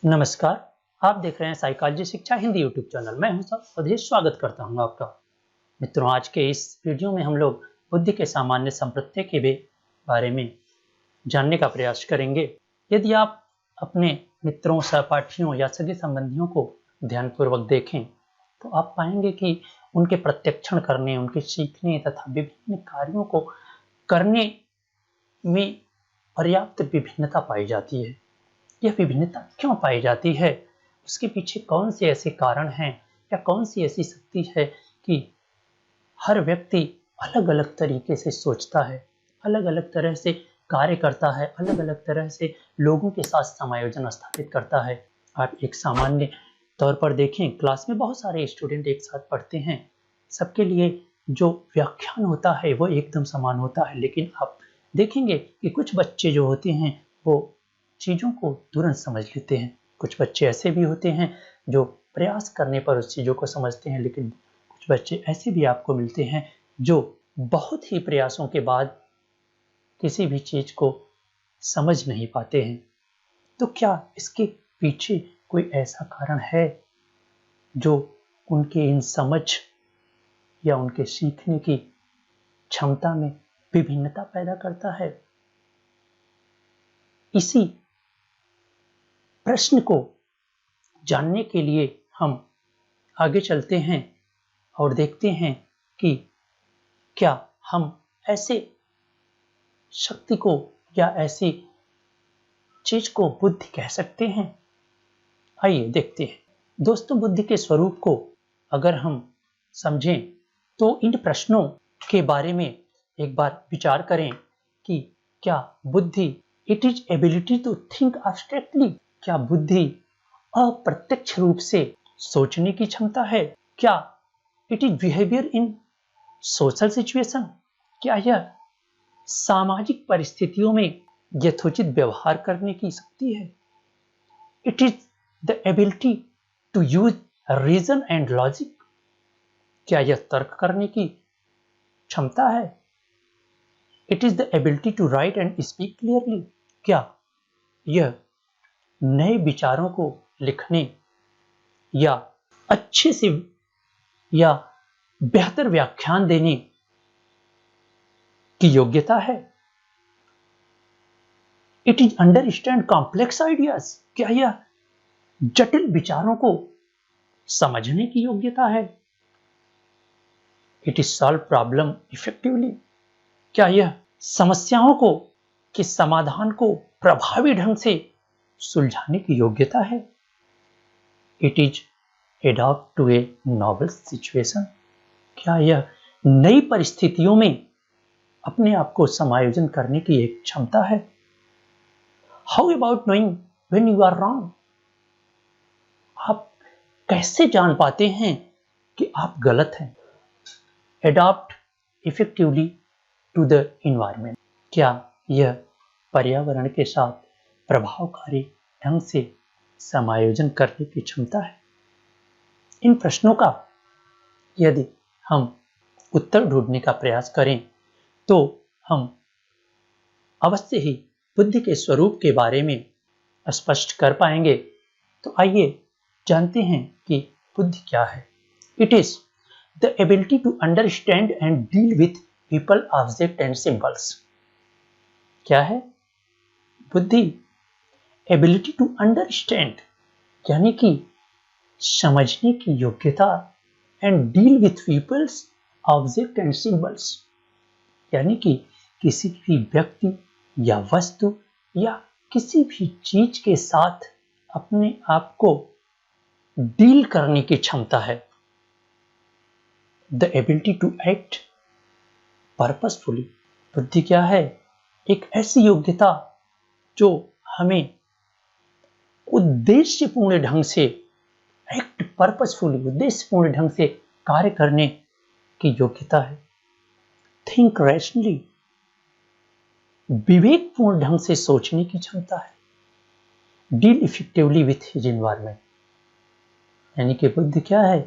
नमस्कार। आप देख रहे हैं साइकोलॉजी शिक्षा हिंदी यूट्यूब चैनल। मैं हूं स्वदेश, स्वागत करता हूं आपका। मित्रों, आज के इस वीडियो में हम लोग बुद्धि के सामान्य संप्रत्यय के बारे में जानने का प्रयास करेंगे। यदि आप अपने मित्रों, सहपाठियों या सगे संबंधियों को ध्यानपूर्वक देखें तो आप पाएंगे कि उनके प्रत्यक्षण करने, उनके सीखने तथा विभिन्न कार्यों को करने में पर्याप्त विभिन्नता पाई जाती है। यह विभिन्नता क्यों पाई जाती है, उसके पीछे कौन से ऐसे कारण हैं या कौन सी ऐसी शक्ति है कि हर व्यक्ति अलग अलग तरीके से सोचता है, अलग अलग तरह से कार्य करता है, अलग अलग तरह से लोगों के साथ समायोजन स्थापित करता है। आप एक सामान्य तौर पर देखें, क्लास में बहुत सारे स्टूडेंट एक साथ पढ़ते हैं, सबके लिए जो व्याख्यान होता है वो एकदम समान होता है, लेकिन आप देखेंगे कि कुछ बच्चे जो होते हैं वो चीज़ों को तुरंत समझ लेते हैं। कुछ बच्चे ऐसे भी होते हैं जो प्रयास करने पर उस चीज़ों को समझते हैं, लेकिन कुछ बच्चे ऐसे भी आपको मिलते हैं जो बहुत ही प्रयासों के बाद किसी भी चीज़ को समझ नहीं पाते हैं। तो क्या इसके पीछे कोई ऐसा कारण है जो उनके इन समझ या उनके सीखने की क्षमता में विभिन्नता पैदा करता है? इसी प्रश्न को जानने के लिए हम आगे चलते हैं और देखते हैं कि क्या हम ऐसे शक्ति को या ऐसी चीज को बुद्धि कह सकते हैं। आइए देखते हैं। दोस्तों, बुद्धि के स्वरूप को अगर हम समझें तो इन प्रश्नों के बारे में एक बार विचार करें कि क्या बुद्धि it is ability to think abstractly, क्या बुद्धि अप्रत्यक्ष रूप से सोचने की क्षमता है? क्या it is behaviour in social situation, क्या यह सामाजिक परिस्थितियों में यथोचित व्यवहार करने की शक्ति है? It is the ability to use reason and logic, क्या यह तर्क करने की क्षमता है? It is the ability to write and speak clearly, क्या यह नए विचारों को लिखने या अच्छे से या बेहतर व्याख्यान देने की योग्यता है? It is understand complex ideas, क्या यह जटिल विचारों को समझने की योग्यता है? It is solve problem effectively, क्या यह समस्याओं को के समाधान को प्रभावी ढंग से सुलझाने की योग्यता है? It is adopt to a novel situation, क्या यह नई परिस्थितियों में अपने आप को समायोजन करने की एक क्षमता है? How about knowing when you are wrong, आप कैसे जान पाते हैं कि आप गलत हैं? Adopt effectively to the environment, क्या यह पर्यावरण के साथ प्रभावकारी ढंग से समायोजन करने की क्षमता है? इन प्रश्नों का यदि हम उत्तर ढूंढने का प्रयास करें तो हम अवश्य ही बुद्धि के स्वरूप के बारे में स्पष्ट कर पाएंगे। तो आइए जानते हैं कि बुद्धि क्या है। It is the ability to understand and deal with people, object and symbols. क्या है बुद्धि? एबिलिटी टू अंडरस्टैंड यानी कि समझने की योग्यता, and deal with peoples, object and symbols यानी कि किसी भी व्यक्ति या वस्तु या किसी भी चीज के साथ अपने आप को डील करने की क्षमता है। The ability to act purposefully, बुद्धि क्या है? एक ऐसी योग्यता जो हमें उद्देश्यपूर्ण ढंग से एक्ट पर्पसफुली, उद्देश्यपूर्ण ढंग से कार्य करने की योग्यता है। थिंक रैशनली, विवेकपूर्ण ढंग से सोचने की क्षमता है। Deal effectively with his environment यानी कि बुद्धि क्या है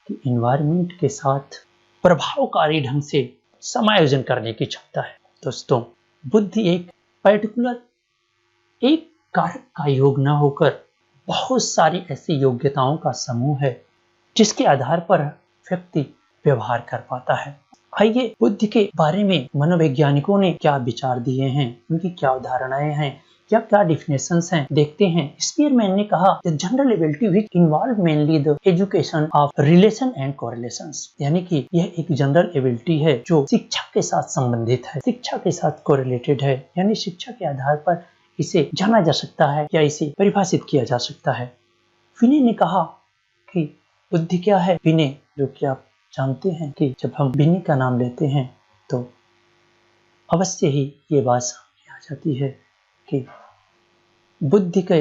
कि एनवायरनमेंट के साथ प्रभावकारी ढंग से समायोजन करने की क्षमता है। दोस्तों, बुद्धि एक पर्टिकुलर एक कारक का योग न होकर बहुत सारी ऐसी योग्यताओं का समूह है जिसके आधार पर व्यक्ति व्यवहार कर पाता है। आइए बुद्धि के बारे में मनोवैज्ञानिकों ने क्या विचार दिए हैं, उनकी क्या धारणाएं हैं या क्या डिफिनेशंस हैं, देखते हैं। स्पीयरमैन ने कहा the general ability which involve mainly the education of relation and correlations, यानी कि यह एक जनरल एबिलिटी है जो शिक्षा के साथ संबंधित है, शिक्षा के साथ कोरिलेटेड है, यानी शिक्षा के आधार पर इसे जाना जा सकता है या इसे परिभाषित किया जा सकता है। विनय ने कहा कि बुद्धि क्या है। विनय, जो कि आप जानते हैं कि जब हम विनय का नाम लेते हैं तो अवश्य ही ये बात सामने आ जाती है कि बुद्धि के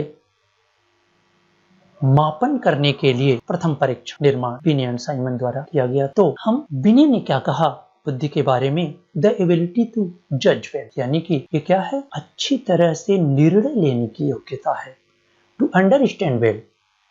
मापन करने के लिए प्रथम परीक्षण निर्माण विनय एंड साइमन द्वारा किया गया। तो हम विनय ने क्या कहा बुद्धि के बारे में, द एबिलिटी टू जज वेल, यानी कि ये क्या है, अच्छी तरह से निर्णय लेने की योग्यता है। टू अंडरस्टैंड वेल,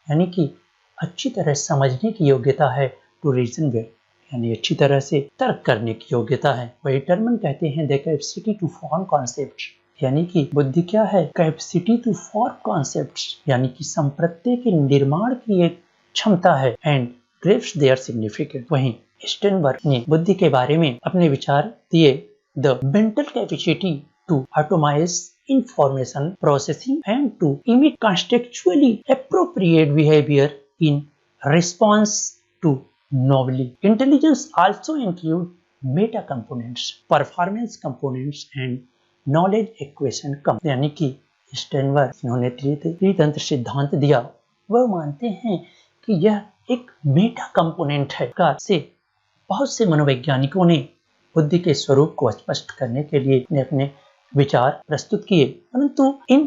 यानी कि अच्छी तरह समझने की योग्यता है। टू रीजन वेल, यानी अच्छी तरह से तर्क करने की योग्यता है। वही टर्मन कहते हैं the capacity to form concepts, यानी कि बुद्धि क्या है, कैपेसिटी टू फॉर्म कॉन्सेप्ट्स, यानी कि संप्रत्यय के निर्माण की एक क्षमता है। And graves their significance. वहीं स्टेनबर्ग ने बुद्धि के बारे में अपने विचार दिए, the mental capacity to automize information processing and to emit contextually appropriate behavior in response to novelty. Intelligence also include meta components, performance components and knowledge equation components, यानी कि स्टेनबर्ग इन्होंने त्रितंत्र सिद्धांत दिया। वह मानते हैं कि यह एक मेटा कंपोनेंट है। से बहुत से मनोवैज्ञानिकों ने बुद्धि के स्वरूप को स्पष्ट करने के लिए अपने विचार प्रस्तुत किए, परंतु इन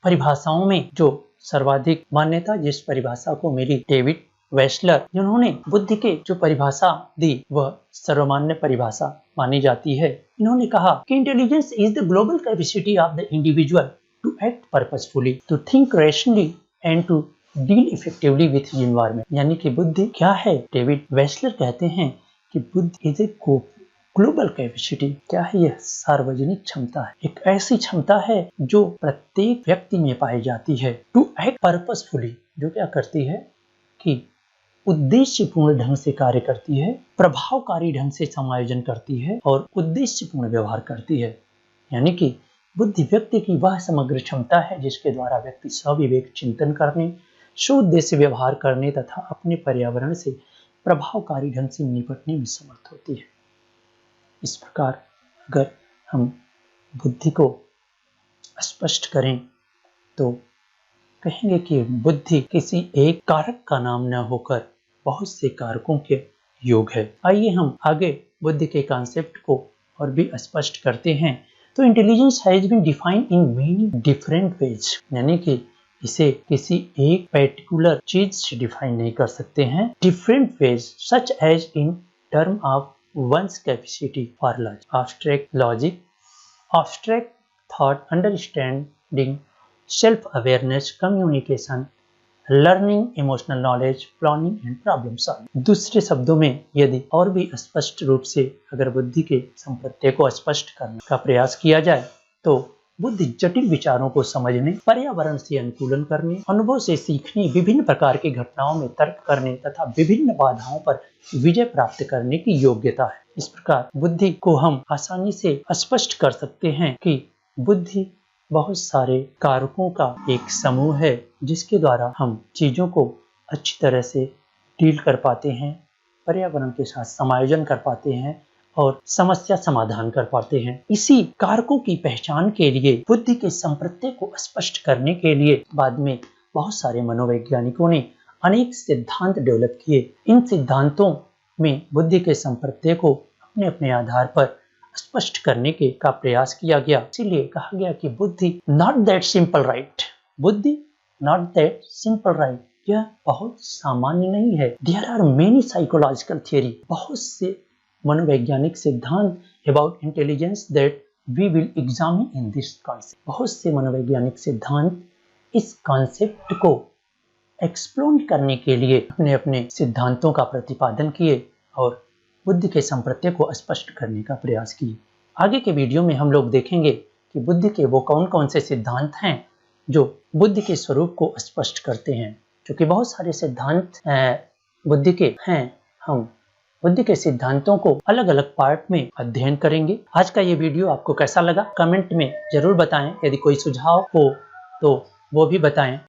परिभाषाओं में जो सर्वाधिक मान्यता जिस परिभाषा को मिली, डेविड वेस्लर, जिन्होंने बुद्धि के जो परिभाषा दी वह सर्वमान्य परिभाषा मानी जाती है। इन्होंने कहा कि intelligence is the global capacity of the individual to act purposefully, to think rationally and to deal effectively with environment, यानी कि बुद्धि क्या है। डेविड वेस्लर कहते हैं कि बुद्धि इज ए ग्लोबल कैपेसिटी, क्या है, यह सार्वजनिक क्षमता है, एक ऐसी क्षमता है जो प्रत्येक व्यक्ति में पाई जाती है। टू एक्ट पर्पसफुली, जो क्या करती है कि उद्देश्यपूर्ण ढंग से कार्य करती है, प्रभावकारी ढंग से समायोजन करती है और उद्देश्यपूर्ण व्यवहार करती है। यानी कि बुद्धि व्यक्ति की वह समग्र क्षमता है जिसके द्वारा व्यक्ति सविवेक चिंतन करने, सुउद्देश्य व्यवहार करने तथा अपने पर्यावरण से प्रभावकारी ढंग से निपटने में समर्थ होती है। इस प्रकार अगर हम बुद्धि को स्पष्ट करें तो कहेंगे कि बुद्धि किसी एक कारक का नाम न होकर बहुत से कारकों के योग है। आइए हम आगे बुद्धि के कॉन्सेप्ट को और भी स्पष्ट करते हैं। तो intelligence has been defined in many different ways, यानी कि इसे किसी एक पर्टिकुलर चीज से डिफाइन नहीं कर सकते हैं। Different ways such as in term of one's capacity for logic, abstract thought, understanding, self-awareness, communication, learning, emotional knowledge, planning and problem solving। दूसरे शब्दों में यदि और भी स्पष्ट रूप से अगर बुद्धि के संप्रत्यय को स्पष्ट करने का प्रयास किया जाए तो बुद्धि जटिल विचारों को समझने, पर्यावरण से अनुकूलन करने, अनुभव से सीखने, विभिन्न प्रकार की घटनाओं में तर्क करने तथा विभिन्न बाधाओं पर विजय प्राप्त करने की योग्यता है। इस प्रकार बुद्धि को हम आसानी से स्पष्ट कर सकते हैं कि बुद्धि बहुत सारे कारकों का एक समूह है जिसके द्वारा हम चीजों को अच्छी तरह से डील कर पाते हैं, पर्यावरण के साथ समायोजन कर पाते हैं और समस्या समाधान कर पाते हैं। इसी कारकों की पहचान के लिए बुद्धि के संप्रत्यय को स्पष्ट करने के लिए बाद में बहुत सारे मनोवैज्ञानिकों ने अनेक सिद्धांत डेवलप किए। इन सिद्धांतों में बुद्धि के संप्रत्यय को अपने अपने आधार पर स्पष्ट करने के का प्रयास किया गया। इसीलिए कहा गया कि बुद्धि नॉट दैट सिंपल राइट, बुद्धि नॉट दैट सिंपल राइट, यह बहुत सामान्य नहीं है। There are many psychological theory, बहुत से मनोवैज्ञानिक सिद्धांत about intelligence that we will examine in this concept. बहुत से मनोवैज्ञानिक सिद्धांत इस कॉन्सेप्ट को एक्सप्लोर करने के लिए अपने अपने सिद्धांतों का प्रतिपादन किए और बुद्धि के संप्रत्यय को स्पष्ट करने का प्रयास किए। आगे के वीडियो में हम लोग देखेंगे कि बुद्धि के वो कौन कौन से सिद्धांत हैं जो बुद्धि के स्वरूप को स्पष्ट करते हैं। क्योंकि बहुत सारे सिद्धांत बुद्धि के हैं, हम बुद्धि के सिद्धांतों को अलग अलग पार्ट में अध्ययन करेंगे। आज का ये वीडियो आपको कैसा लगा कमेंट में जरूर बताएं। यदि कोई सुझाव हो तो वो भी बताएं।